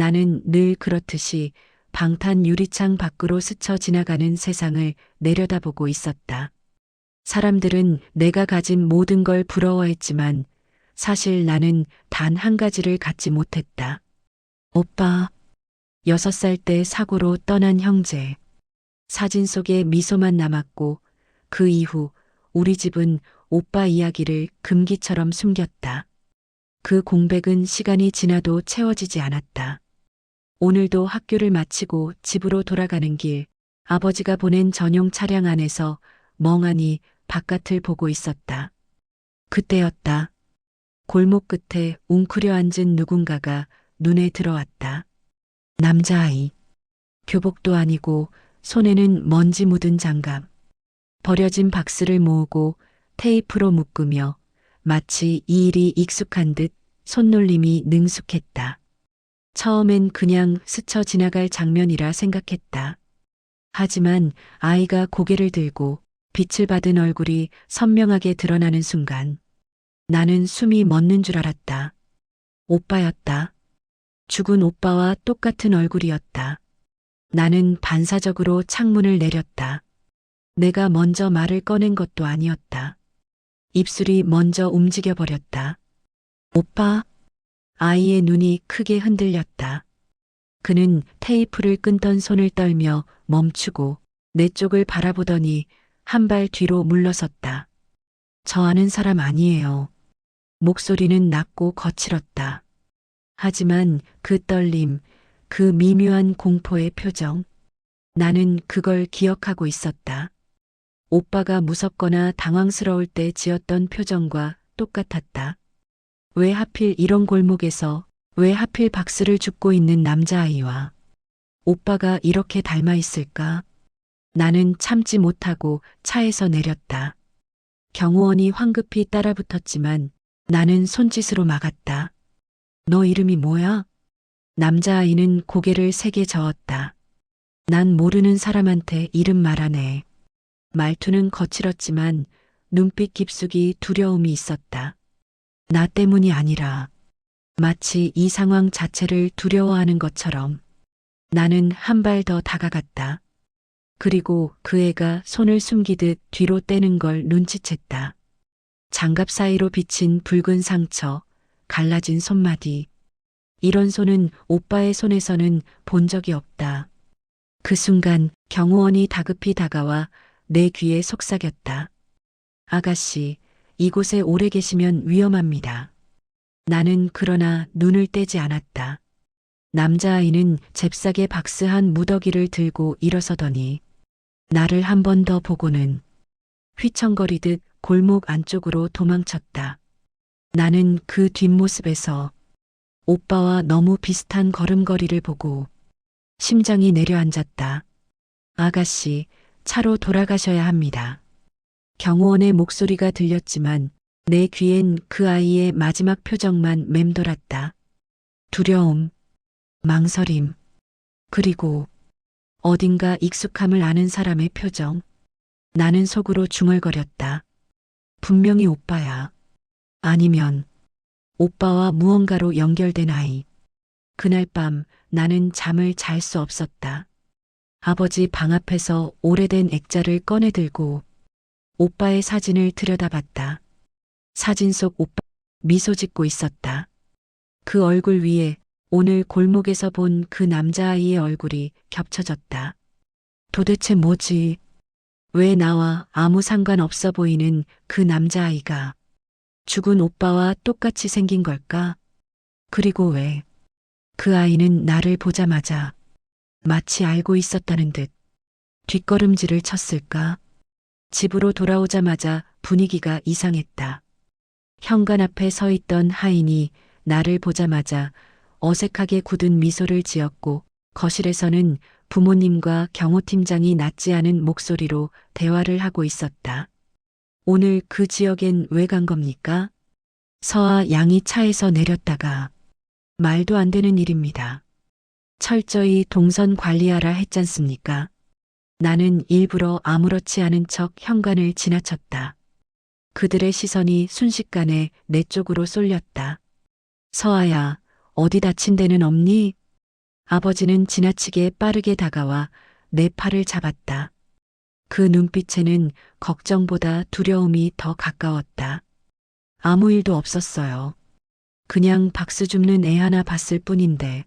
나는 늘 그렇듯이 방탄 유리창 밖으로 스쳐 지나가는 세상을 내려다보고 있었다. 사람들은 내가 가진 모든 걸 부러워했지만 사실 나는 단 한 가지를 갖지 못했다. 오빠, 6살 때 사고로 떠난 형제. 사진 속에 미소만 남았고 그 이후 우리 집은 오빠 이야기를 금기처럼 숨겼다. 그 공백은 시간이 지나도 채워지지 않았다. 오늘도 학교를 마치고 집으로 돌아가는 길, 아버지가 보낸 전용 차량 안에서 멍하니 바깥을 보고 있었다. 그때였다. 골목 끝에 웅크려 앉은 누군가가 눈에 들어왔다. 남자아이. 교복도 아니고 손에는 먼지 묻은 장갑. 버려진 박스를 모으고 테이프로 묶으며 마치 이 일이 익숙한 듯 손놀림이 능숙했다. 처음엔 그냥 스쳐 지나갈 장면이라 생각했다. 하지만 아이가 고개를 들고 빛을 받은 얼굴이 선명하게 드러나는 순간 나는 숨이 멎는 줄 알았다. 오빠였다. 죽은 오빠와 똑같은 얼굴이었다. 나는 반사적으로 창문을 내렸다. 내가 먼저 말을 꺼낸 것도 아니었다. 입술이 먼저 움직여 버렸다. 오빠? 아이의 눈이 크게 흔들렸다. 그는 테이프를 끊던 손을 떨며 멈추고 내 쪽을 바라보더니 한 발 뒤로 물러섰다. 저 아는 사람 아니에요. 목소리는 낮고 거칠었다. 하지만 그 떨림, 그 미묘한 공포의 표정, 나는 그걸 기억하고 있었다. 오빠가 무섭거나 당황스러울 때 지었던 표정과 똑같았다. 왜 하필 이런 골목에서, 왜 하필 박스를 줍고 있는 남자아이와 오빠가 이렇게 닮아 있을까? 나는 참지 못하고 차에서 내렸다. 경호원이 황급히 따라붙었지만 나는 손짓으로 막았다. 너 이름이 뭐야? 남자아이는 고개를 세게 저었다. 난 모르는 사람한테 이름 말하네. 말투는 거칠었지만 눈빛 깊숙이 두려움이 있었다. 나 때문이 아니라 마치 이 상황 자체를 두려워하는 것처럼 나는 한 발 더 다가갔다. 그리고 그 애가 손을 숨기듯 뒤로 떼는 걸 눈치챘다. 장갑 사이로 비친 붉은 상처, 갈라진 손마디. 이런 손은 오빠의 손에서는 본 적이 없다. 그 순간 경호원이 다급히 다가와 내 귀에 속삭였다. 아가씨, 이곳에 오래 계시면 위험합니다. 나는 그러나 눈을 떼지 않았다. 남자아이는 잽싸게 박스 한 무더기를 들고 일어서더니 나를 한 번 더 보고는 휘청거리듯 골목 안쪽으로 도망쳤다. 나는 그 뒷모습에서 오빠와 너무 비슷한 걸음걸이를 보고 심장이 내려앉았다. 아가씨, 차로 돌아가셔야 합니다. 경호원의 목소리가 들렸지만 내 귀엔 그 아이의 마지막 표정만 맴돌았다. 두려움, 망설임, 그리고 어딘가 익숙함을 아는 사람의 표정. 나는 속으로 중얼거렸다. 분명히 오빠야. 아니면 오빠와 무언가로 연결된 아이. 그날 밤 나는 잠을 잘 수 없었다. 아버지 방 앞에서 오래된 액자를 꺼내들고 오빠의 사진을 들여다봤다. 사진 속 오빠 미소 짓고 있었다. 그 얼굴 위에 오늘 골목에서 본 그 남자아이의 얼굴이 겹쳐졌다. 도대체 뭐지? 왜 나와 아무 상관없어 보이는 그 남자아이가 죽은 오빠와 똑같이 생긴 걸까? 그리고 왜 그 아이는 나를 보자마자 마치 알고 있었다는 듯 뒷걸음질을 쳤을까? 집으로 돌아오자마자 분위기가 이상했다. 현관 앞에 서 있던 하인이 나를 보자마자 어색하게 굳은 미소를 지었고 거실에서는 부모님과 경호팀장이 낮지 않은 목소리로 대화를 하고 있었다. 오늘 그 지역엔 왜 간 겁니까? 서아 양이 차에서 내렸다가 말도 안 되는 일입니다. 철저히 동선 관리하라 했잖습니까? 나는 일부러 아무렇지 않은 척 현관을 지나쳤다. 그들의 시선이 순식간에 내 쪽으로 쏠렸다. 서아야, 어디 다친 데는 없니? 아버지는 지나치게 빠르게 다가와 내 팔을 잡았다. 그 눈빛에는 걱정보다 두려움이 더 가까웠다. 아무 일도 없었어요. 그냥 박수 줍는 애 하나 봤을 뿐인데.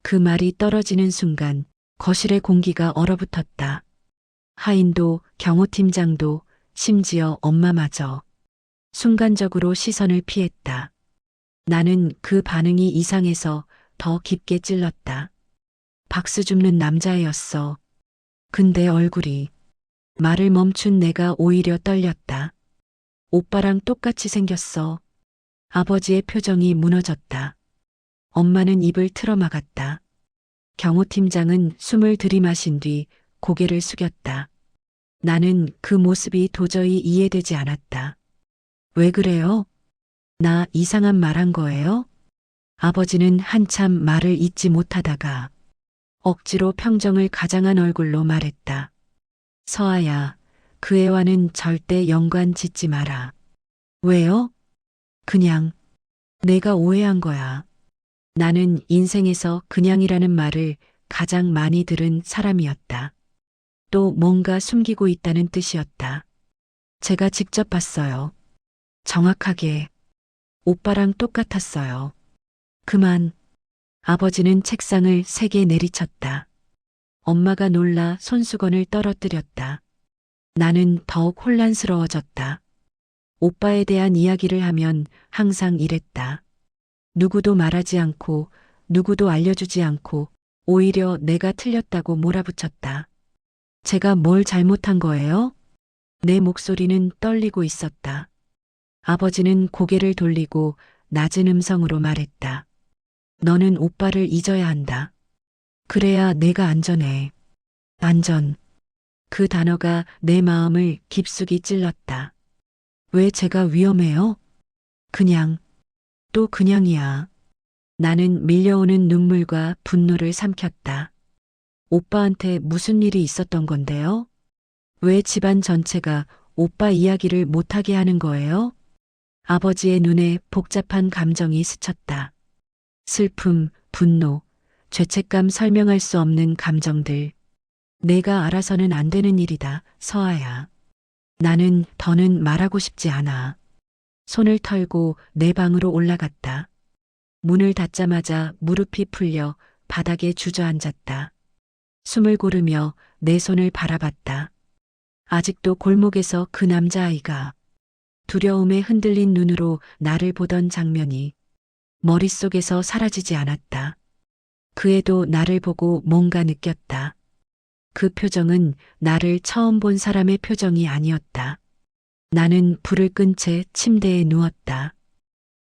그 말이 떨어지는 순간 거실의 공기가 얼어붙었다. 하인도 경호팀장도 심지어 엄마마저 순간적으로 시선을 피했다. 나는 그 반응이 이상해서 더 깊게 찔렀다. 박수 줍는 남자애였어. 근데 얼굴이 말을 멈춘 내가 오히려 떨렸다. 오빠랑 똑같이 생겼어. 아버지의 표정이 무너졌다. 엄마는 입을 틀어막았다. 경호팀장은 숨을 들이마신 뒤 고개를 숙였다. 나는 그 모습이 도저히 이해되지 않았다. 왜 그래요? 나 이상한 말 한 거예요? 아버지는 한참 말을 잇지 못하다가 억지로 평정을 가장한 얼굴로 말했다. 서아야, 그 애와는 절대 연관 짓지 마라. 왜요? 그냥 내가 오해한 거야. 나는 인생에서 그냥이라는 말을 가장 많이 들은 사람이었다. 또 뭔가 숨기고 있다는 뜻이었다. 제가 직접 봤어요. 정확하게 오빠랑 똑같았어요. 그만. 아버지는 책상을 세게 내리쳤다. 엄마가 놀라 손수건을 떨어뜨렸다. 나는 더욱 혼란스러워졌다. 오빠에 대한 이야기를 하면 항상 이랬다. 누구도 말하지 않고 누구도 알려주지 않고 오히려 내가 틀렸다고 몰아붙였다. 제가 뭘 잘못한 거예요? 내 목소리는 떨리고 있었다. 아버지는 고개를 돌리고 낮은 음성으로 말했다. 너는 오빠를 잊어야 한다. 그래야 내가 안전해. 안전. 그 단어가 내 마음을 깊숙이 찔렀다. 왜 제가 위험해요? 그냥, 또 그냥이야. 나는 밀려오는 눈물과 분노를 삼켰다. 오빠한테 무슨 일이 있었던 건데요? 왜 집안 전체가 오빠 이야기를 못하게 하는 거예요? 아버지의 눈에 복잡한 감정이 스쳤다. 슬픔, 분노, 죄책감 설명할 수 없는 감정들. 내가 알아서는 안 되는 일이다, 서아야. 나는 더는 말하고 싶지 않아. 손을 털고 내 방으로 올라갔다. 문을 닫자마자 무릎이 풀려 바닥에 주저앉았다. 숨을 고르며 내 손을 바라봤다. 아직도 골목에서 그 남자아이가 두려움에 흔들린 눈으로 나를 보던 장면이 머릿속에서 사라지지 않았다. 그 애도 나를 보고 뭔가 느꼈다. 그 표정은 나를 처음 본 사람의 표정이 아니었다. 나는 불을 끈 채 침대에 누웠다.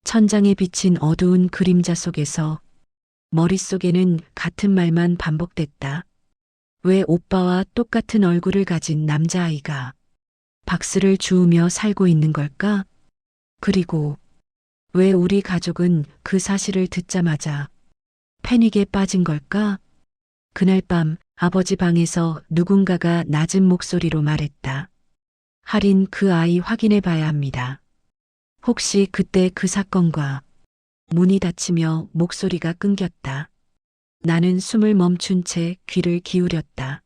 천장에 비친 어두운 그림자 속에서 머릿속에는 같은 말만 반복됐다. 왜 오빠와 똑같은 얼굴을 가진 남자아이가 박스를 주우며 살고 있는 걸까? 그리고 왜 우리 가족은 그 사실을 듣자마자 패닉에 빠진 걸까? 그날 밤 아버지 방에서 누군가가 낮은 목소리로 말했다. 할인 그 아이 확인해 봐야 합니다. 혹시 그때 그 사건과 문이 닫히며 목소리가 끊겼다. 나는 숨을 멈춘 채 귀를 기울였다.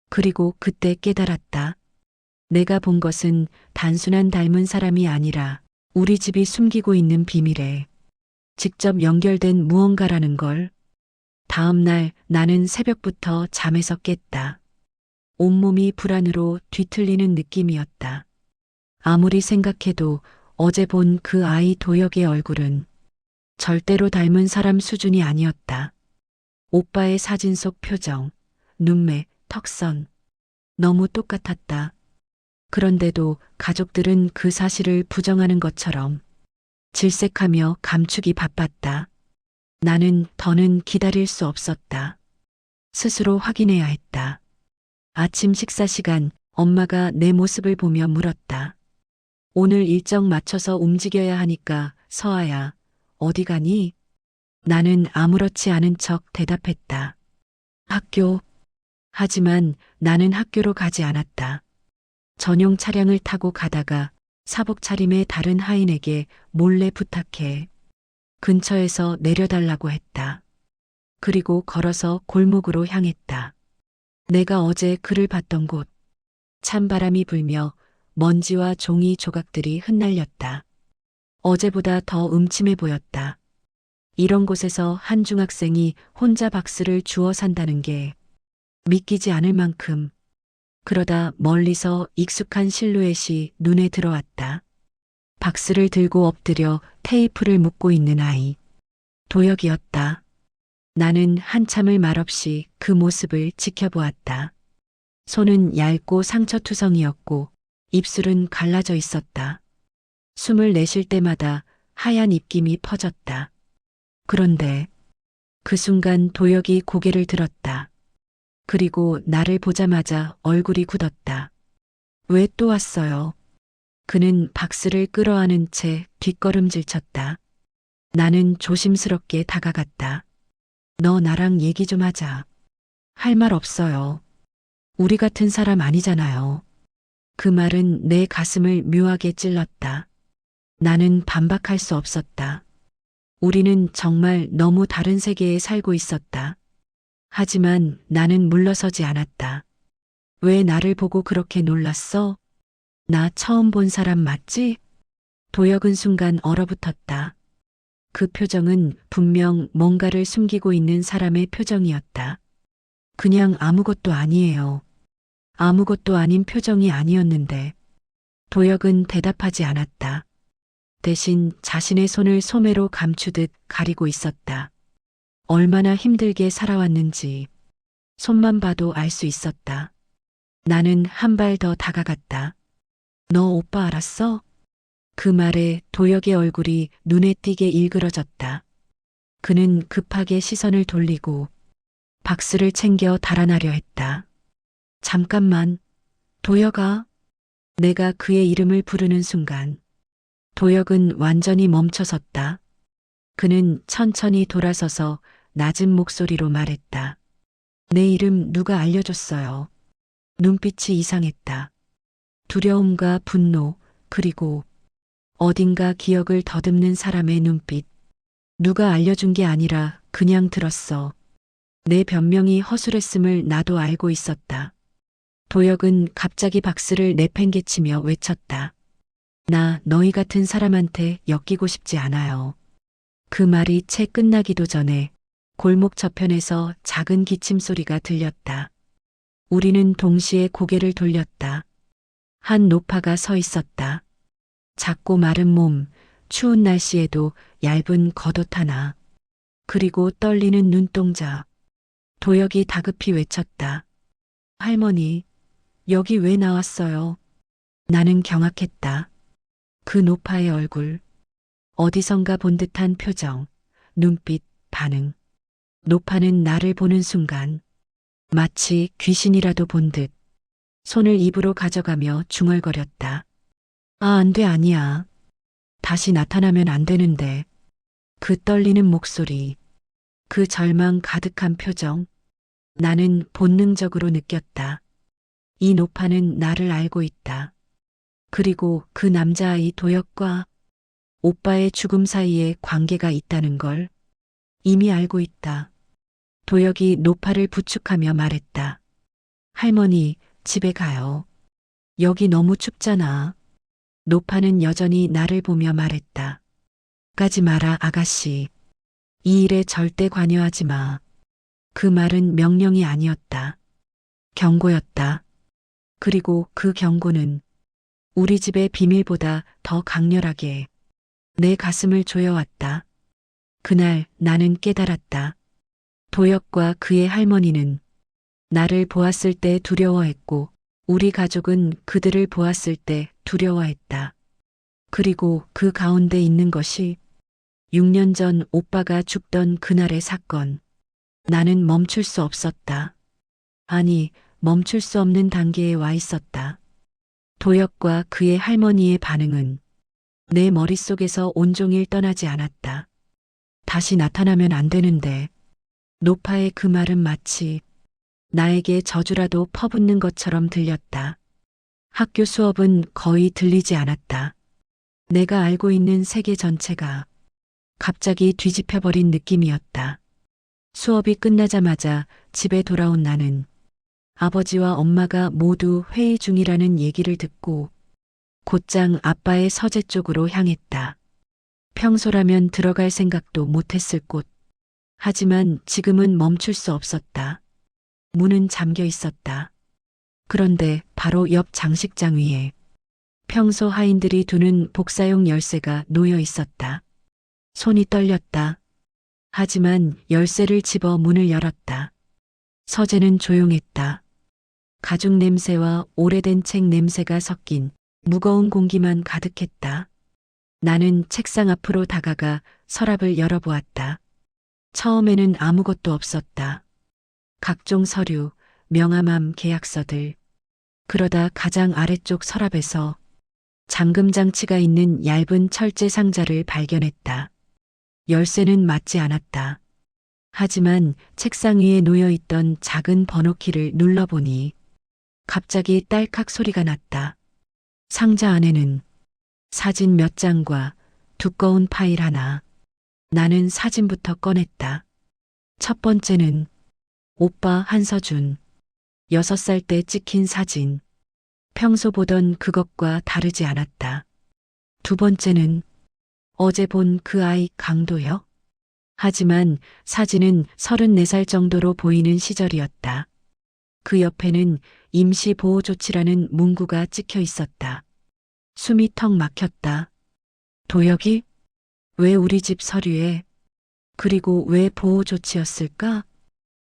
그리고 그때 깨달았다. 내가 본 것은 단순한 닮은 사람이 아니라 우리 집이 숨기고 있는 비밀에 직접 연결된 무언가라는 걸. 다음 날 나는 새벽부터 잠에서 깼다. 온몸이 불안으로 뒤틀리는 느낌이었다. 아무리 생각해도 어제 본 그 아이 도혁의 얼굴은 절대로 닮은 사람 수준이 아니었다. 오빠의 사진 속 표정, 눈매, 턱선. 너무 똑같았다. 그런데도 가족들은 그 사실을 부정하는 것처럼 질색하며 감추기 바빴다. 나는 더는 기다릴 수 없었다. 스스로 확인해야 했다. 아침 식사 시간 엄마가 내 모습을 보며 물었다. 오늘 일정 맞춰서 움직여야 하니까 서아야, 어디 가니? 나는 아무렇지 않은 척 대답했다. 학교. 하지만 나는 학교로 가지 않았다. 전용 차량을 타고 가다가 사복 차림의 다른 하인에게 몰래 부탁해 근처에서 내려달라고 했다. 그리고 걸어서 골목으로 향했다. 내가 어제 그를 봤던 곳. 찬바람이 불며 먼지와 종이 조각들이 흩날렸다. 어제보다 더 음침해 보였다. 이런 곳에서 한 중학생이 혼자 박스를 주워 산다는 게 믿기지 않을 만큼. 그러다 멀리서 익숙한 실루엣이 눈에 들어왔다. 박스를 들고 엎드려 테이프를 묶고 있는 아이. 도혁이었다. 나는 한참을 말없이 그 모습을 지켜보았다. 손은 얇고 상처투성이었고 입술은 갈라져 있었다. 숨을 내쉴 때마다 하얀 입김이 퍼졌다. 그런데 그 순간 도혁이 고개를 들었다. 그리고 나를 보자마자 얼굴이 굳었다. 왜 또 왔어요? 그는 박스를 끌어안은 채 뒷걸음질 쳤다. 나는 조심스럽게 다가갔다. 너 나랑 얘기 좀 하자. 할 말 없어요. 우리 같은 사람 아니잖아요. 그 말은 내 가슴을 묘하게 찔렀다. 나는 반박할 수 없었다. 우리는 정말 너무 다른 세계에 살고 있었다. 하지만 나는 물러서지 않았다. 왜 나를 보고 그렇게 놀랐어? 나 처음 본 사람 맞지? 도혁은 순간 얼어붙었다. 그 표정은 분명 뭔가를 숨기고 있는 사람의 표정이었다. 그냥 아무것도 아니에요. 아무것도 아닌 표정이 아니었는데 도혁은 대답하지 않았다. 대신 자신의 손을 소매로 감추듯 가리고 있었다. 얼마나 힘들게 살아왔는지 손만 봐도 알 수 있었다. 나는 한 발 더 다가갔다. 너 오빠 알았어? 그 말에 도혁의 얼굴이 눈에 띄게 일그러졌다. 그는 급하게 시선을 돌리고 박스를 챙겨 달아나려 했다. 잠깐만, 도혁아. 내가 그의 이름을 부르는 순간 도혁은 완전히 멈춰섰다. 그는 천천히 돌아서서 낮은 목소리로 말했다. 내 이름 누가 알려줬어요. 눈빛이 이상했다. 두려움과 분노, 그리고 어딘가 기억을 더듬는 사람의 눈빛. 누가 알려준 게 아니라 그냥 들었어. 내 변명이 허술했음을 나도 알고 있었다. 도혁은 갑자기 박스를 내팽개치며 외쳤다. 나 너희 같은 사람한테 엮이고 싶지 않아요. 그 말이 채 끝나기도 전에 골목 저편에서 작은 기침 소리가 들렸다. 우리는 동시에 고개를 돌렸다. 한 노파가 서 있었다. 작고 마른 몸, 추운 날씨에도 얇은 겉옷 하나. 그리고 떨리는 눈동자. 도혁이 다급히 외쳤다. 할머니, 여기 왜 나왔어요? 나는 경악했다. 그 노파의 얼굴. 어디선가 본 듯한 표정, 눈빛, 반응. 노파는 나를 보는 순간 마치 귀신이라도 본 듯 손을 입으로 가져가며 중얼거렸다. 아, 안 돼, 아니야. 다시 나타나면 안 되는데. 그 떨리는 목소리, 그 절망 가득한 표정. 나는 본능적으로 느꼈다. 이 노파는 나를 알고 있다. 그리고 그 남자아이 도혁과 오빠의 죽음 사이에 관계가 있다는 걸 이미 알고 있다. 도혁이 노파를 부축하며 말했다. 할머니, 집에 가요. 여기 너무 춥잖아. 노파는 여전히 나를 보며 말했다. 가지 마라, 아가씨. 이 일에 절대 관여하지 마. 그 말은 명령이 아니었다. 경고였다. 그리고 그 경고는 우리 집의 비밀보다 더 강렬하게 내 가슴을 조여왔다. 그날 나는 깨달았다. 도혁과 그의 할머니는 나를 보았을 때 두려워했고 우리 가족은 그들을 보았을 때 두려워했다. 그리고 그 가운데 있는 것이 6년 전 오빠가 죽던 그날의 사건. 나는 멈출 수 없었다. 아니, 멈출 수 없는 단계에 와 있었다. 도혁과 그의 할머니의 반응은 내 머릿속에서 온종일 떠나지 않았다. 다시 나타나면 안 되는데. 노파의 그 말은 마치 나에게 저주라도 퍼붓는 것처럼 들렸다. 학교 수업은 거의 들리지 않았다. 내가 알고 있는 세계 전체가 갑자기 뒤집혀버린 느낌이었다. 수업이 끝나자마자 집에 돌아온 나는 아버지와 엄마가 모두 회의 중이라는 얘기를 듣고 곧장 아빠의 서재 쪽으로 향했다. 평소라면 들어갈 생각도 못했을 곳. 하지만 지금은 멈출 수 없었다. 문은 잠겨 있었다. 그런데 바로 옆 장식장 위에 평소 하인들이 두는 복사용 열쇠가 놓여 있었다. 손이 떨렸다. 하지만 열쇠를 집어 문을 열었다. 서재는 조용했다. 가죽 냄새와 오래된 책 냄새가 섞인 무거운 공기만 가득했다. 나는 책상 앞으로 다가가 서랍을 열어보았다. 처음에는 아무것도 없었다. 각종 서류, 명함함 계약서들. 그러다 가장 아래쪽 서랍에서 잠금 장치가 있는 얇은 철제 상자를 발견했다. 열쇠는 맞지 않았다. 하지만 책상 위에 놓여 있던 작은 번호키를 눌러보니 갑자기 딸깍 소리가 났다. 상자 안에는 사진 몇 장과 두꺼운 파일 하나. 나는 사진부터 꺼냈다. 첫 번째는 오빠 한서준. 6살 때 찍힌 사진. 평소 보던 그것과 다르지 않았다. 두 번째는 어제 본 그 아이 강도혁. 하지만 사진은 34살 정도로 보이는 시절이었다. 그 옆에는 임시 보호 조치라는 문구가 찍혀 있었다. 숨이 턱 막혔다. 도혁이? 왜 우리 집 서류에? 그리고 왜 보호 조치였을까?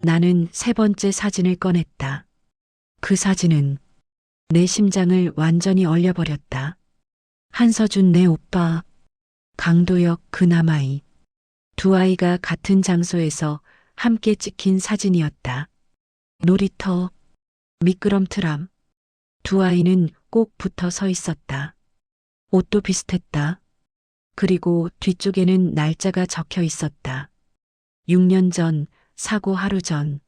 나는 세 번째 사진을 꺼냈다. 그 사진은 내 심장을 완전히 얼려버렸다. 한서준 내 오빠, 강도혁 그 남아이. 두 아이가 같은 장소에서 함께 찍힌 사진이었다. 놀이터, 미끄럼틀함. 두 아이는 꼭 붙어 서 있었다. 옷도 비슷했다. 그리고 뒤쪽에는 날짜가 적혀 있었다. 6년 전, 사고 하루 전.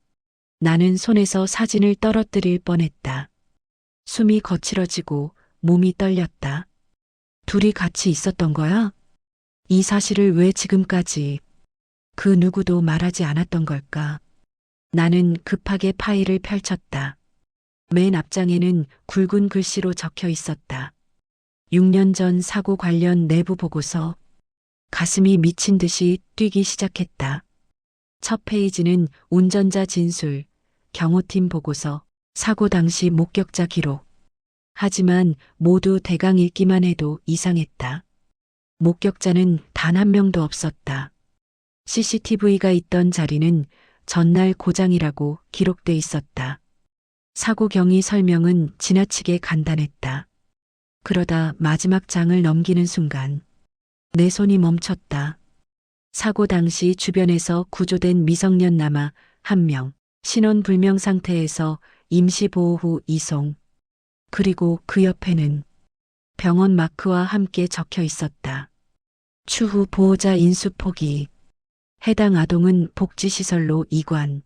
나는 손에서 사진을 떨어뜨릴 뻔했다. 숨이 거칠어지고 몸이 떨렸다. 둘이 같이 있었던 거야? 이 사실을 왜 지금까지 그 누구도 말하지 않았던 걸까? 나는 급하게 파일을 펼쳤다. 맨 앞장에는 굵은 글씨로 적혀 있었다. 6년 전 사고 관련 내부 보고서. 가슴이 미친 듯이 뛰기 시작했다. 첫 페이지는 운전자 진술, 경호팀 보고서, 사고 당시 목격자 기록. 하지만 모두 대강 읽기만 해도 이상했다. 목격자는 단 한 명도 없었다. CCTV가 있던 자리는 전날 고장이라고 기록돼 있었다. 사고 경위 설명은 지나치게 간단했다. 그러다 마지막 장을 넘기는 순간 내 손이 멈췄다. 사고 당시 주변에서 구조된 미성년 남아 1명, 신원 불명 상태에서 임시보호 후 이송. 그리고 그 옆에는 병원 마크와 함께 적혀 있었다. 추후 보호자 인수 포기. 해당 아동은 복지시설로 이관.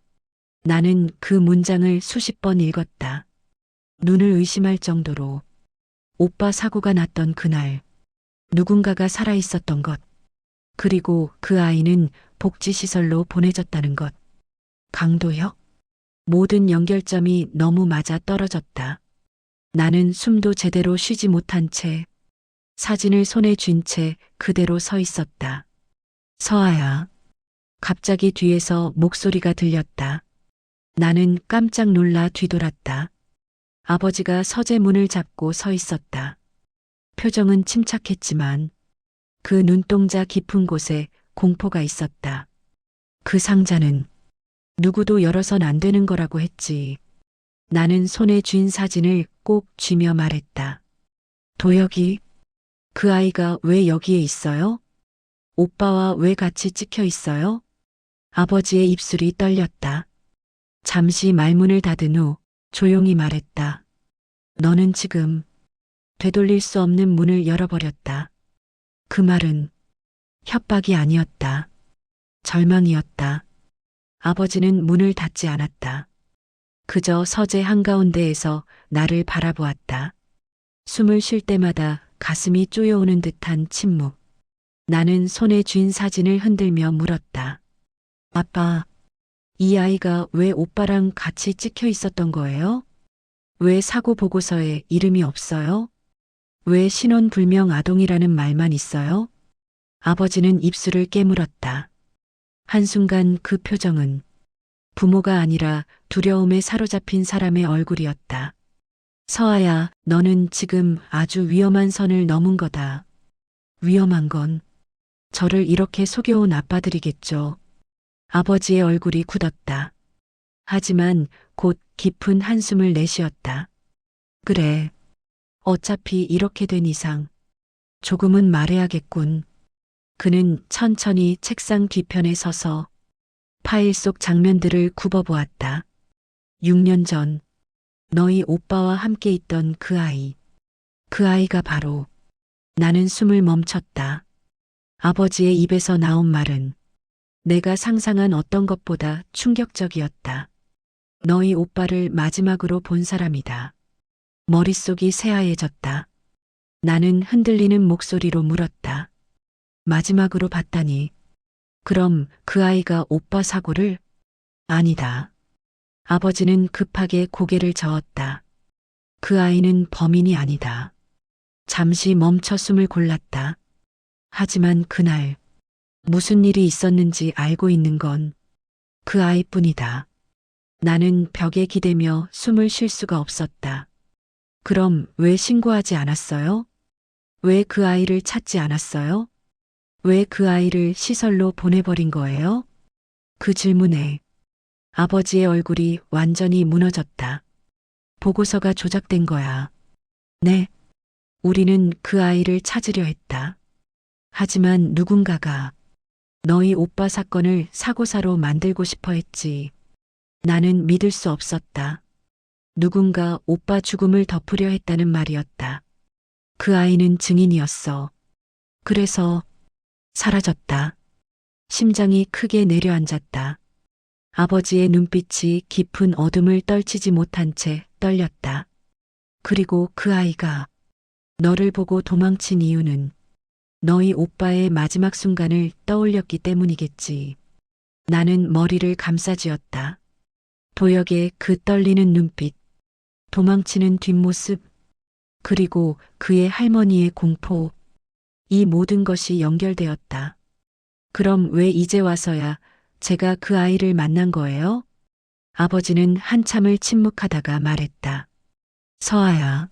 나는 그 문장을 수십 번 읽었다. 눈을 의심할 정도로. 오빠 사고가 났던 그날 누군가가 살아 있었던 것. 그리고 그 아이는 복지시설로 보내졌다는 것. 강도혁? 모든 연결점이 너무 맞아 떨어졌다. 나는 숨도 제대로 쉬지 못한 채 사진을 손에 쥔 채 그대로 서 있었다. 서아야. 갑자기 뒤에서 목소리가 들렸다. 나는 깜짝 놀라 뒤돌았다. 아버지가 서재 문을 잡고 서 있었다. 표정은 침착했지만 그 눈동자 깊은 곳에 공포가 있었다. 그 상자는 누구도 열어선 안 되는 거라고 했지. 나는 손에 쥔 사진을 꼭 쥐며 말했다. 도혁이, 그 아이가 왜 여기에 있어요? 오빠와 왜 같이 찍혀 있어요? 아버지의 입술이 떨렸다. 잠시 말문을 닫은 후 조용히 말했다. 너는 지금 되돌릴 수 없는 문을 열어버렸다. 그 말은 협박이 아니었다. 절망이었다. 아버지는 문을 닫지 않았다. 그저 서재 한가운데에서 나를 바라보았다. 숨을 쉴 때마다 가슴이 쪼여오는 듯한 침묵. 나는 손에 쥔 사진을 흔들며 물었다. 아빠, 이 아이가 왜 오빠랑 같이 찍혀 있었던 거예요? 왜 사고 보고서에 이름이 없어요? 왜 신원불명 아동이라는 말만 있어요? 아버지는 입술을 깨물었다. 한순간 그 표정은 부모가 아니라 두려움에 사로잡힌 사람의 얼굴이었다. 서아야, 너는 지금 아주 위험한 선을 넘은 거다. 위험한 건 저를 이렇게 속여온 아빠들이겠죠. 아버지의 얼굴이 굳었다. 하지만 곧 깊은 한숨을 내쉬었다. 그래. 어차피 이렇게 된 이상 조금은 말해야겠군. 그는 천천히 책상 뒤편에 서서 파일 속 장면들을 굽어보았다. 6년 전 너희 오빠와 함께 있던 그 아이. 그 아이가 바로. 나는 숨을 멈췄다. 아버지의 입에서 나온 말은 내가 상상한 어떤 것보다 충격적이었다. 너희 오빠를 마지막으로 본 사람이다. 머릿속이 새하얘졌다. 나는 흔들리는 목소리로 물었다. 마지막으로 봤다니. 그럼 그 아이가 오빠 사고를? 아니다. 아버지는 급하게 고개를 저었다. 그 아이는 범인이 아니다. 잠시 멈춰 숨을 골랐다. 하지만 그날 무슨 일이 있었는지 알고 있는 건 그 아이뿐이다. 나는 벽에 기대며 숨을 쉴 수가 없었다. 그럼 왜 신고하지 않았어요? 왜 그 아이를 찾지 않았어요? 왜 그 아이를 시설로 보내버린 거예요? 그 질문에 아버지의 얼굴이 완전히 무너졌다. 보고서가 조작된 거야. 네. 우리는 그 아이를 찾으려 했다. 하지만 누군가가 너희 오빠 사건을 사고사로 만들고 싶어 했지. 나는 믿을 수 없었다. 누군가 오빠 죽음을 덮으려 했다는 말이었다. 그 아이는 증인이었어. 그래서 사라졌다. 심장이 크게 내려앉았다. 아버지의 눈빛이 깊은 어둠을 떨치지 못한 채 떨렸다. 그리고 그 아이가 너를 보고 도망친 이유는 너희 오빠의 마지막 순간을 떠올렸기 때문이겠지. 나는 머리를 감싸쥐었다. 도혁의 그 떨리는 눈빛, 도망치는 뒷모습, 그리고 그의 할머니의 공포. 이 모든 것이 연결되었다. 그럼 왜 이제 와서야 제가 그 아이를 만난 거예요? 아버지는 한참을 침묵하다가 말했다. 서아야,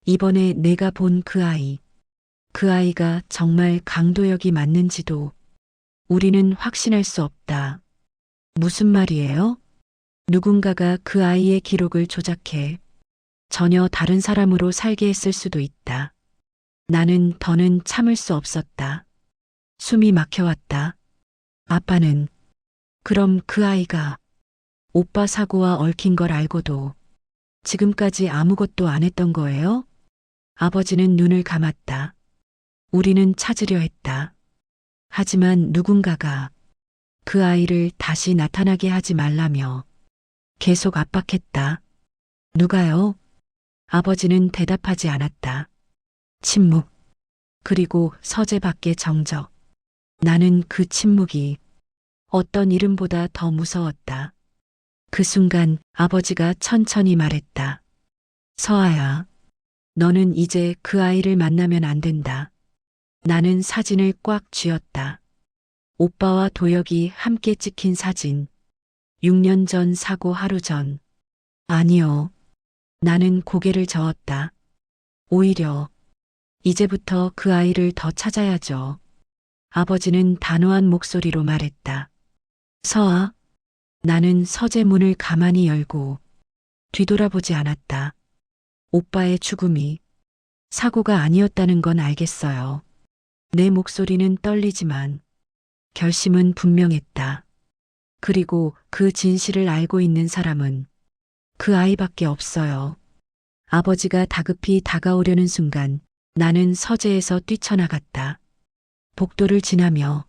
이번에 내가 본 그 아이, 그 아이가 정말 강도혁이 맞는지도 우리는 확신할 수 없다. 무슨 말이에요? 누군가가 그 아이의 기록을 조작해 전혀 다른 사람으로 살게 했을 수도 있다. 나는 더는 참을 수 없었다. 숨이 막혀왔다. 아빠는 그럼 그 아이가 오빠 사고와 얽힌 걸 알고도 지금까지 아무것도 안 했던 거예요? 아버지는 눈을 감았다. 우리는 찾으려 했다. 하지만 누군가가 그 아이를 다시 나타나게 하지 말라며 계속 압박했다. 누가요? 아버지는 대답하지 않았다. 침묵. 그리고 서재 밖의 정적. 나는 그 침묵이 어떤 이름보다 더 무서웠다. 그 순간 아버지가 천천히 말했다. 서아야, 너는 이제 그 아이를 만나면 안 된다. 나는 사진을 꽉 쥐었다. 오빠와 도혁이 함께 찍힌 사진. 6년 전 사고 하루 전. 아니요. 나는 고개를 저었다. 오히려 이제부터 그 아이를 더 찾아야죠. 아버지는 단호한 목소리로 말했다. 서아, 나는 서재 문을 가만히 열고 뒤돌아보지 않았다. 오빠의 죽음이 사고가 아니었다는 건 알겠어요. 내 목소리는 떨리지만 결심은 분명했다. 그리고 그 진실을 알고 있는 사람은 그 아이밖에 없어요. 아버지가 다급히 다가오려는 순간 나는 서재에서 뛰쳐나갔다. 복도를 지나며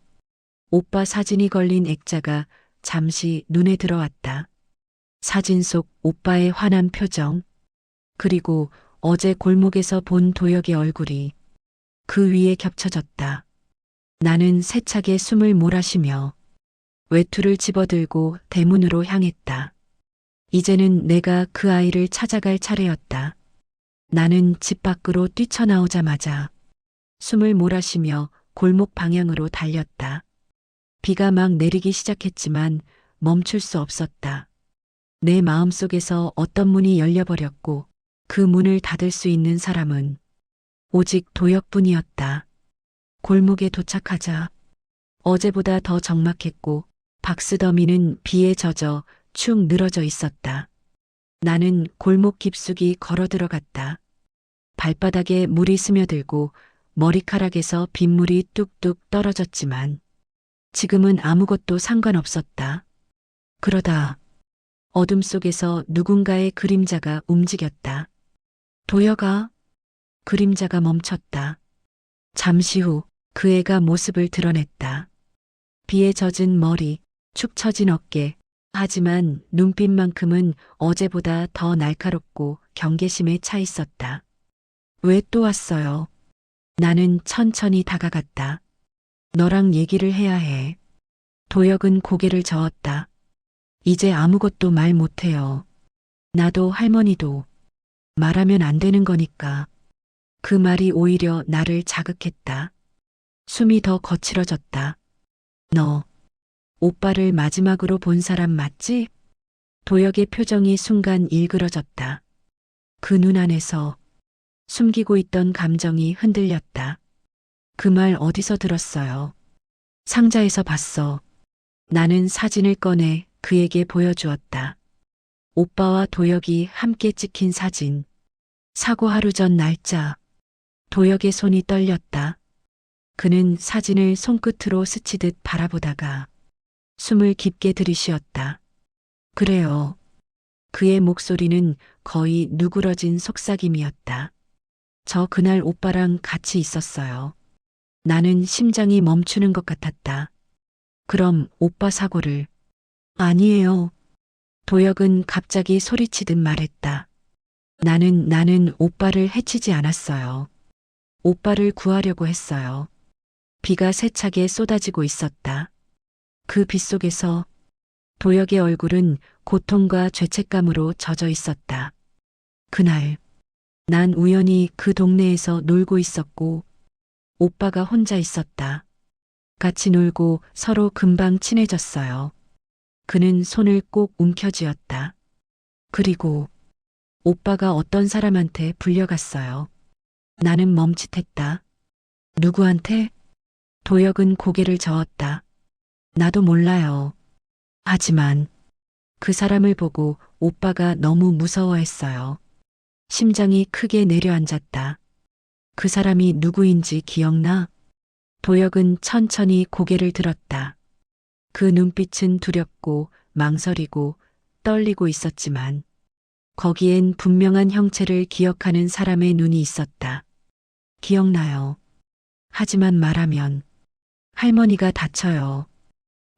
오빠 사진이 걸린 액자가 잠시 눈에 들어왔다. 사진 속 오빠의 환한 표정, 그리고 어제 골목에서 본 도혁의 얼굴이 그 위에 겹쳐졌다. 나는 세차게 숨을 몰아쉬며 외투를 집어들고 대문으로 향했다. 이제는 내가 그 아이를 찾아갈 차례였다. 나는 집 밖으로 뛰쳐나오자마자 숨을 몰아쉬며 골목 방향으로 달렸다. 비가 막 내리기 시작했지만 멈출 수 없었다. 내 마음속에서 어떤 문이 열려버렸고 그 문을 닫을 수 있는 사람은 오직 도혁뿐이었다. 골목에 도착하자 어제보다 더 적막했고 박스더미는 비에 젖어 축 늘어져 있었다. 나는 골목 깊숙이 걸어 들어갔다. 발바닥에 물이 스며들고 머리카락에서 빗물이 뚝뚝 떨어졌지만 지금은 아무것도 상관없었다. 그러다 어둠 속에서 누군가의 그림자가 움직였다. 도혁아. 그림자가 멈췄다. 잠시 후 그 애가 모습을 드러냈다. 비에 젖은 머리, 축 처진 어깨, 하지만 눈빛만큼은 어제보다 더 날카롭고 경계심에 차 있었다. 왜 또 왔어요? 나는 천천히 다가갔다. 너랑 얘기를 해야 해. 도혁은 고개를 저었다. 이제 아무것도 말 못해요. 나도 할머니도 말하면 안 되는 거니까. 그 말이 오히려 나를 자극했다. 숨이 더 거칠어졌다. 너, 오빠를 마지막으로 본 사람 맞지? 도혁의 표정이 순간 일그러졌다. 그 눈 안에서 숨기고 있던 감정이 흔들렸다. 그 말 어디서 들었어요? 상자에서 봤어. 나는 사진을 꺼내 그에게 보여주었다. 오빠와 도혁이 함께 찍힌 사진. 사고 하루 전 날짜. 도혁의 손이 떨렸다. 그는 사진을 손끝으로 스치듯 바라보다가 숨을 깊게 들이쉬었다. 그래요. 그의 목소리는 거의 누그러진 속삭임이었다. 저 그날 오빠랑 같이 있었어요. 나는 심장이 멈추는 것 같았다. 그럼 오빠 사고를. 아니에요. 도혁은 갑자기 소리치듯 말했다. 나는 오빠를 해치지 않았어요. 오빠를 구하려고 했어요. 비가 세차게 쏟아지고 있었다. 그 빗속에서 도혁의 얼굴은 고통과 죄책감으로 젖어 있었다. 그날 난 우연히 그 동네에서 놀고 있었고 오빠가 혼자 있었다. 같이 놀고 서로 금방 친해졌어요. 그는 손을 꼭 움켜쥐었다. 그리고 오빠가 어떤 사람한테 불려갔어요. 나는 멈칫했다. 누구한테? 도혁은 고개를 저었다. 나도 몰라요. 하지만 그 사람을 보고 오빠가 너무 무서워했어요. 심장이 크게 내려앉았다. 그 사람이 누구인지 기억나? 도혁은 천천히 고개를 들었다. 그 눈빛은 두렵고 망설이고 떨리고 있었지만 거기엔 분명한 형체를 기억하는 사람의 눈이 있었다. 기억나요. 하지만 말하면 할머니가 다쳐요.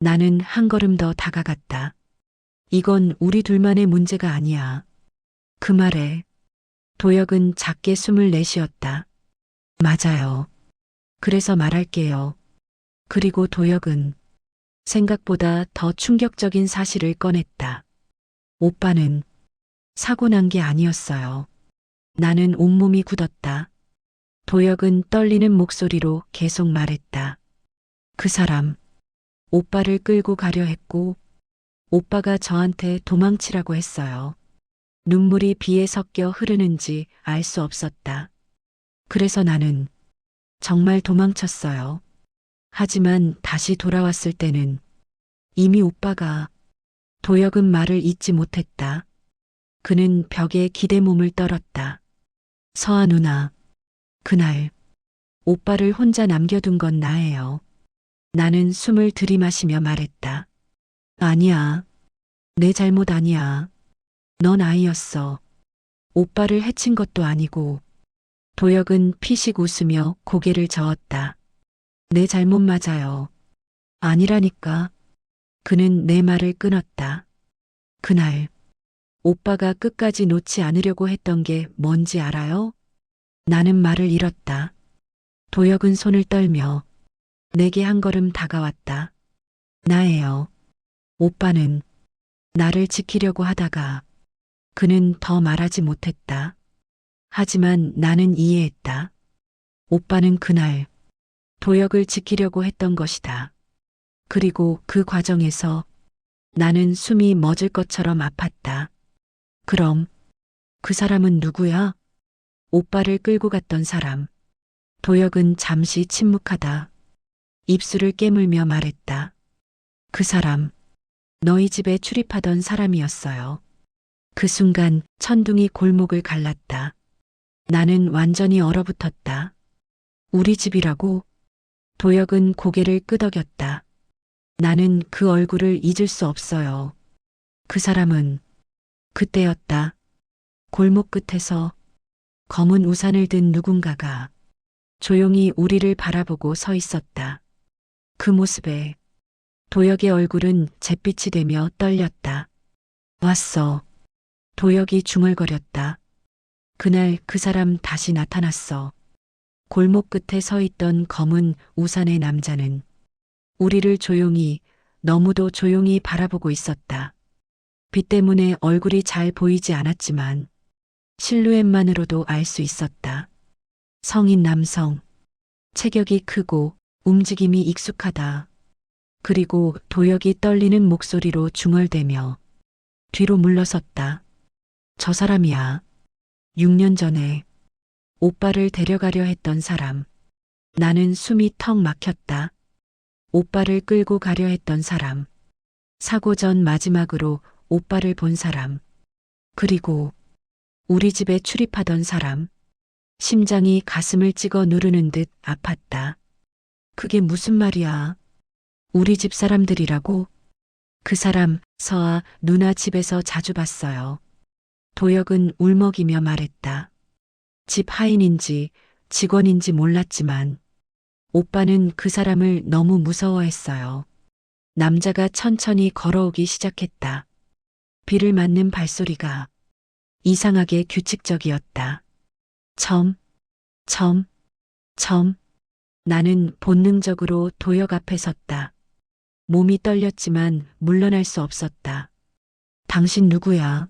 나는 한 걸음 더 다가갔다. 이건 우리 둘만의 문제가 아니야. 그 말에 도혁은 작게 숨을 내쉬었다. 맞아요. 그래서 말할게요. 그리고 도혁은 생각보다 더 충격적인 사실을 꺼냈다. 오빠는 사고 난 게 아니었어요. 나는 온몸이 굳었다. 도혁은 떨리는 목소리로 계속 말했다. 그 사람, 오빠를 끌고 가려 했고, 오빠가 저한테 도망치라고 했어요. 눈물이 비에 섞여 흐르는지 알 수 없었다. 그래서 나는 정말 도망쳤어요. 하지만 다시 돌아왔을 때는 이미 오빠가. 도혁은 말을 잇지 못했다. 그는 벽에 기대몸을 떨었다. 서아 누나, 그날 오빠를 혼자 남겨둔 건 나예요. 나는 숨을 들이마시며 말했다. 아니야. 내 잘못 아니야. 넌 아이였어. 오빠를 해친 것도 아니고. 도혁은 피식 웃으며 고개를 저었다. 내 잘못 맞아요. 아니라니까. 그는 내 말을 끊었다. 그날 오빠가 끝까지 놓지 않으려고 했던 게 뭔지 알아요? 나는 말을 잃었다. 도혁은 손을 떨며 내게 한 걸음 다가왔다. 나예요. 오빠는 나를 지키려고 하다가 그는 더 말하지 못했다. 하지만 나는 이해했다. 오빠는 그날 도역을 지키려고 했던 것이다. 그리고 그 과정에서 나는 숨이 멎을 것처럼 아팠다. 그럼 그 사람은 누구야? 오빠를 끌고 갔던 사람. 도역은 잠시 침묵하다. 입술을 깨물며 말했다. 그 사람, 너희 집에 출입하던 사람이었어요. 그 순간 천둥이 골목을 갈랐다. 나는 완전히 얼어붙었다. 우리 집이라고? 도역은 고개를 끄덕였다. 나는 그 얼굴을 잊을 수 없어요. 그 사람은 그때였다. 골목 끝에서 검은 우산을 든 누군가가 조용히 우리를 바라보고 서 있었다. 그 모습에 도역의 얼굴은 잿빛이 되며 떨렸다. 왔어. 도역이 중얼거렸다. 그날 그 사람 다시 나타났어. 골목 끝에 서 있던 검은 우산의 남자는 우리를 조용히, 너무도 조용히 바라보고 있었다. 빛 때문에 얼굴이 잘 보이지 않았지만 실루엣만으로도 알 수 있었다. 성인 남성, 체격이 크고 움직임이 익숙하다. 그리고 도역이 떨리는 목소리로 중얼대며 뒤로 물러섰다. 저 사람이야. 6년 전에 오빠를 데려가려 했던 사람. 나는 숨이 턱 막혔다. 오빠를 끌고 가려 했던 사람. 사고 전 마지막으로 오빠를 본 사람. 그리고 우리 집에 출입하던 사람. 심장이 가슴을 찍어 누르는 듯 아팠다. 그게 무슨 말이야? 우리 집 사람들이라고? 그 사람, 서아 누나 집에서 자주 봤어요. 도역은 울먹이며 말했다. 집 하인인지 직원인지 몰랐지만 오빠는 그 사람을 너무 무서워했어요. 남자가 천천히 걸어오기 시작했다. 비를 맞는 발소리가 이상하게 규칙적이었다. 점. 나는 본능적으로 도역 앞에 섰다. 몸이 떨렸지만 물러날 수 없었다. 당신 누구야?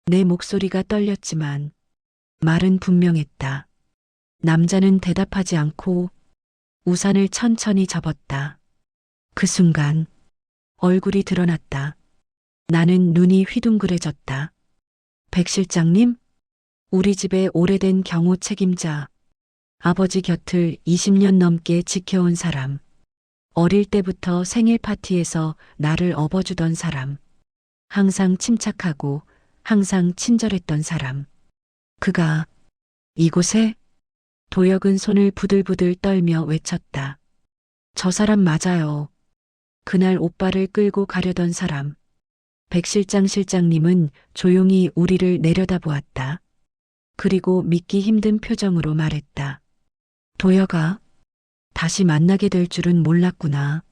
내 목소리가 떨렸지만 말은 분명했다. 남자는 대답하지 않고 우산을 천천히 접었다. 그 순간 얼굴이 드러났다. 나는 눈이 휘둥그레졌다. 백 실장님? 우리 집의 오래된 경호 책임자. 아버지 곁을 20년 넘게 지켜온 사람. 어릴 때부터 생일 파티에서 나를 업어주던 사람. 항상 침착하고 항상 친절했던 사람. 그가 이곳에? 도역은 손을 부들부들 떨며 외쳤다. 저 사람 맞아요. 그날 오빠를 끌고 가려던 사람. 백 실장님은 조용히 우리를 내려다보았다. 그리고 믿기 힘든 표정으로 말했다. 도역아, 다시 만나게 될 줄은 몰랐구나.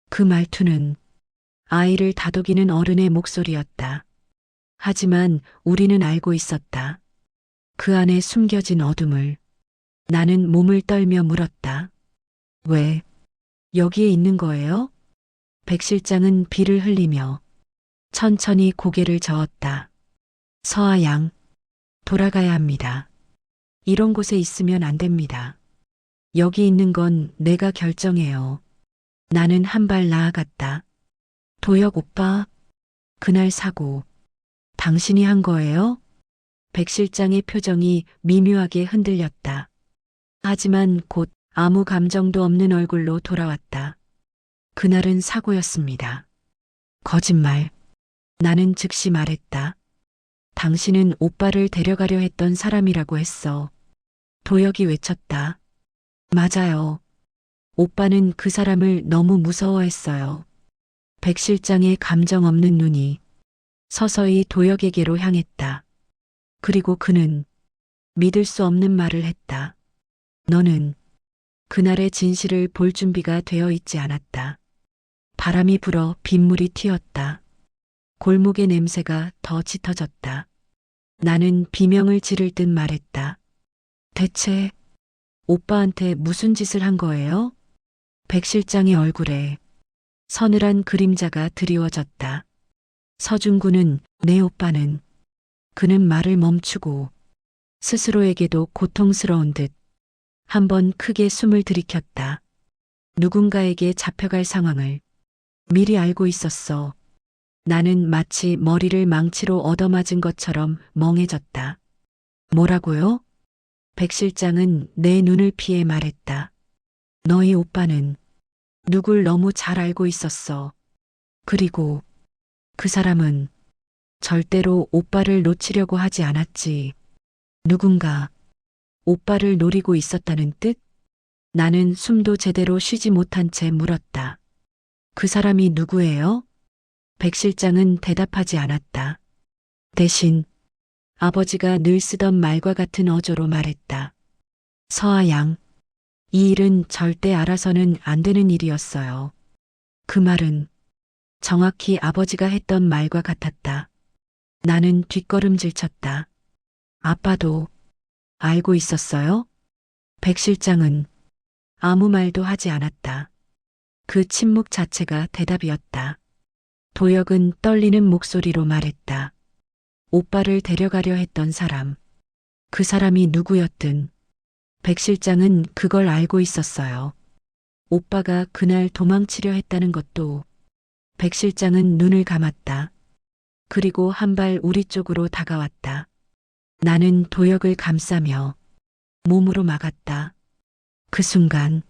그 말투는 아이를 다독이는 어른의 목소리였다. 하지만 우리는 알고 있었다. 그 안에 숨겨진 어둠을. 나는 몸을 떨며 물었다. 왜 여기에 있는 거예요? 백 실장은 비를 흘리며 천천히 고개를 저었다. 서아 양, 돌아가야 합니다. 이런 곳에 있으면 안 됩니다. 여기 있는 건 내가 결정해요. 나는 한 발 나아갔다. 도역 오빠, 그날 사고 당신이 한 거예요? 백 실장의 표정이 미묘하게 흔들렸다. 하지만 곧 아무 감정도 없는 얼굴로 돌아왔다. 그날은 사고였습니다. 거짓말. 나는 즉시 말했다. 당신은 오빠를 데려가려 했던 사람이라고 했어. 도역이 외쳤다. 맞아요. 오빠는 그 사람을 너무 무서워했어요. 백 실장의 감정 없는 눈이 서서히 도역에게로 향했다. 그리고 그는 믿을 수 없는 말을 했다. 너는 그날의 진실을 볼 준비가 되어 있지 않았다. 바람이 불어 빗물이 튀었다. 골목의 냄새가 더 짙어졌다. 나는 비명을 지를 듯 말했다. 대체 오빠한테 무슨 짓을 한 거예요? 백 실장의 얼굴에 서늘한 그림자가 드리워졌다. 서준구는 내 오빠는 그는 말을 멈추고 스스로에게도 고통스러운 듯 한번 크게 숨을 들이켰다. 누군가에게 잡혀갈 상황을 미리 알고 있었어. 나는 마치 머리를 망치로 얻어맞은 것처럼 멍해졌다. 뭐라고요? 백 실장은 내 눈을 피해 말했다. 너희 오빠는 누굴 너무 잘 알고 있었어. 그리고 그 사람은 절대로 오빠를 놓치려고 하지 않았지. 누군가 오빠를 노리고 있었다는 뜻? 나는 숨도 제대로 쉬지 못한 채 물었다. 그 사람이 누구예요? 백 실장은 대답하지 않았다. 대신 아버지가 늘 쓰던 말과 같은 어조로 말했다. 서아 양, 이 일은 절대 알아서는 안 되는 일이었어요. 그 말은 정확히 아버지가 했던 말과 같았다. 나는 뒷걸음질 쳤다. 아빠도 알고 있었어요? 백 실장은 아무 말도 하지 않았다. 그 침묵 자체가 대답이었다. 도혁은 떨리는 목소리로 말했다. 오빠를 데려가려 했던 사람. 그 사람이 누구였든 백 실장은 그걸 알고 있었어요. 오빠가 그날 도망치려 했다는 것도. 백 실장은 눈을 감았다. 그리고 한 발 우리 쪽으로 다가왔다. 나는 도혁을 감싸며 몸으로 막았다. 그 순간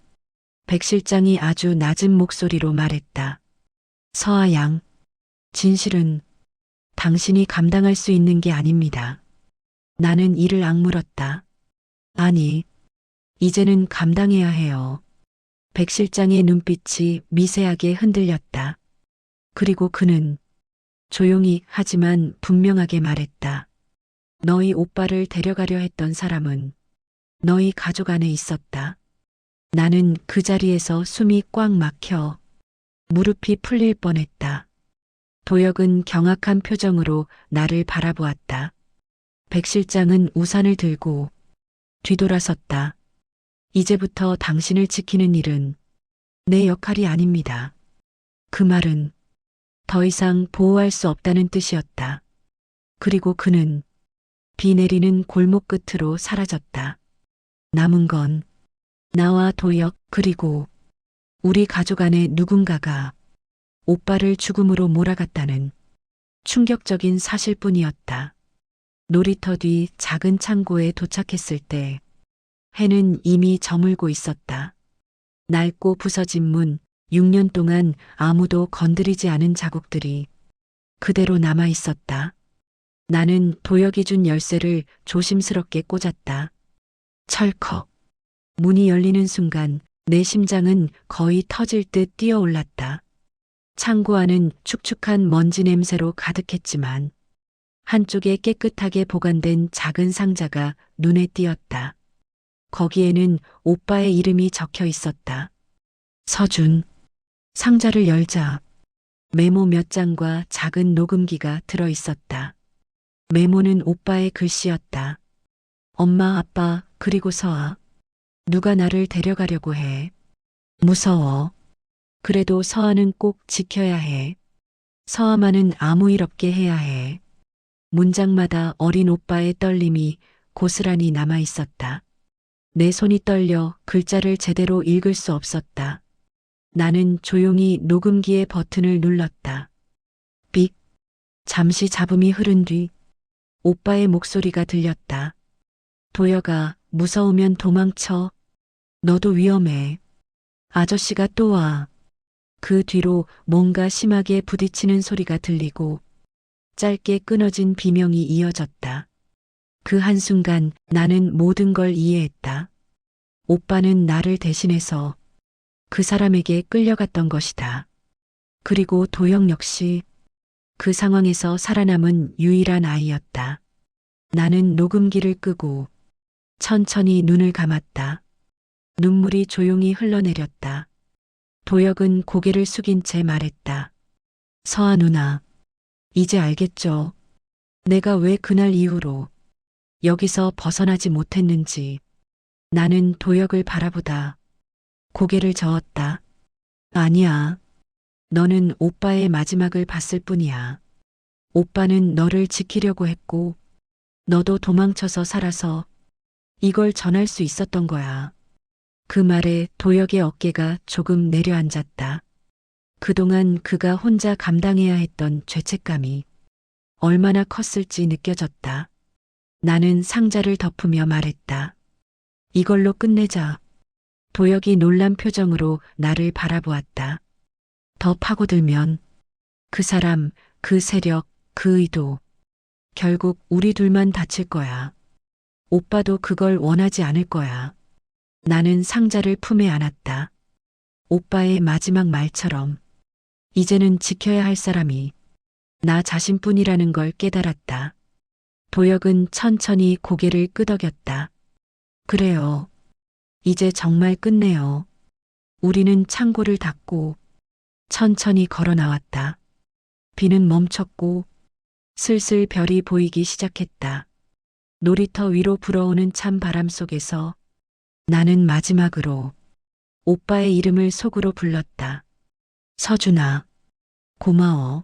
백 실장이 아주 낮은 목소리로 말했다. 서아 양, 진실은 당신이 감당할 수 있는 게 아닙니다. 나는 이를 악물었다. 아니, 이제는 감당해야 해요. 백 실장의 눈빛이 미세하게 흔들렸다. 그리고 그는 조용히 하지만 분명하게 말했다. 너희 오빠를 데려가려 했던 사람은 너희 가족 안에 있었다. 나는 그 자리에서 숨이 꽉 막혀 무릎이 풀릴 뻔했다. 도혁은 경악한 표정으로 나를 바라보았다. 백 실장은 우산을 들고 뒤돌아섰다. 이제부터 당신을 지키는 일은 내 역할이 아닙니다. 그 말은 더 이상 보호할 수 없다는 뜻이었다. 그리고 그는 비 내리는 골목 끝으로 사라졌다. 남은 건 나와 도혁 그리고 우리 가족 안에 누군가가 오빠를 죽음으로 몰아갔다는 충격적인 사실뿐이었다. 놀이터 뒤 작은 창고에 도착했을 때 해는 이미 저물고 있었다. 낡고 부서진 문, 6년 동안 아무도 건드리지 않은 자국들이 그대로 남아 있었다. 나는 도혁이 준 열쇠를 조심스럽게 꽂았다. 철컥. 문이 열리는 순간 내 심장은 거의 터질 듯 뛰어올랐다. 창고 안은 축축한 먼지 냄새로 가득했지만 한쪽에 깨끗하게 보관된 작은 상자가 눈에 띄었다. 거기에는 오빠의 이름이 적혀 있었다. 서준. 상자를 열자 메모 몇 장과 작은 녹음기가 들어 있었다. 메모는 오빠의 글씨였다. 엄마, 아빠, 그리고 서아. 누가 나를 데려가려고 해. 무서워. 그래도 서아는 꼭 지켜야 해. 서아만은 아무 일 없게 해야 해. 문장마다 어린 오빠의 떨림이 고스란히 남아 있었다. 내 손이 떨려 글자를 제대로 읽을 수 없었다. 나는 조용히 녹음기의 버튼을 눌렀다. 삑. 잠시 잡음이 흐른 뒤 오빠의 목소리가 들렸다. 도혁아, 무서우면 도망쳐. 너도 위험해. 아저씨가 또 와. 그 뒤로 뭔가 심하게 부딪히는 소리가 들리고 짧게 끊어진 비명이 이어졌다. 그 한순간 나는 모든 걸 이해했다. 오빠는 나를 대신해서 그 사람에게 끌려갔던 것이다. 그리고 도영 역시 그 상황에서 살아남은 유일한 아이였다. 나는 녹음기를 끄고 천천히 눈을 감았다. 눈물이 조용히 흘러내렸다. 도혁은 고개를 숙인 채 말했다. 서아 누나, 이제 알겠죠? 내가 왜 그날 이후로 여기서 벗어나지 못했는지. 나는 도혁을 바라보다 고개를 저었다. 아니야. 너는 오빠의 마지막을 봤을 뿐이야. 오빠는 너를 지키려고 했고, 너도 도망쳐서 살아서 이걸 전할 수 있었던 거야. 그 말에 도혁의 어깨가 조금 내려앉았다. 그동안 그가 혼자 감당해야 했던 죄책감이 얼마나 컸을지 느껴졌다. 나는 상자를 덮으며 말했다. 이걸로 끝내자. 도혁이 놀란 표정으로 나를 바라보았다. 더 파고들면 그 사람, 그 세력, 그 의도. 결국 우리 둘만 다칠 거야. 오빠도 그걸 원하지 않을 거야. 나는 상자를 품에 안았다. 오빠의 마지막 말처럼 이제는 지켜야 할 사람이 나 자신뿐이라는 걸 깨달았다. 도혁은 천천히 고개를 끄덕였다. 그래요. 이제 정말 끝내요. 우리는 창고를 닫고 천천히 걸어 나왔다. 비는 멈췄고 슬슬 별이 보이기 시작했다. 놀이터 위로 불어오는 찬 바람 속에서 나는 마지막으로 오빠의 이름을 속으로 불렀다. 서준아, 고마워.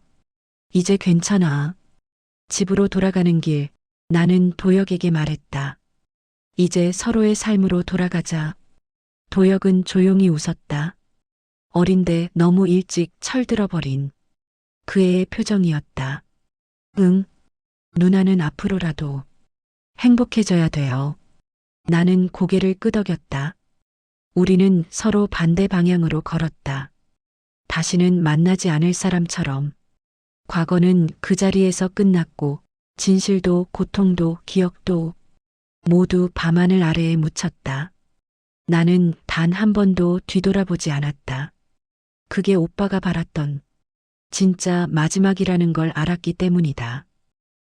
이제 괜찮아. 집으로 돌아가는 길, 나는 도혁에게 말했다. 이제 서로의 삶으로 돌아가자. 도혁은 조용히 웃었다. 어린데 너무 일찍 철들어버린 그 애의 표정이었다. 응, 누나는 앞으로라도 행복해져야 돼요. 나는 고개를 끄덕였다. 우리는 서로 반대 방향으로 걸었다. 다시는 만나지 않을 사람처럼. 과거는 그 자리에서 끝났고 진실도 고통도 기억도 모두 밤하늘 아래에 묻혔다. 나는 단 한 번도 뒤돌아보지 않았다. 그게 오빠가 바랐던 진짜 마지막이라는 걸 알았기 때문이다.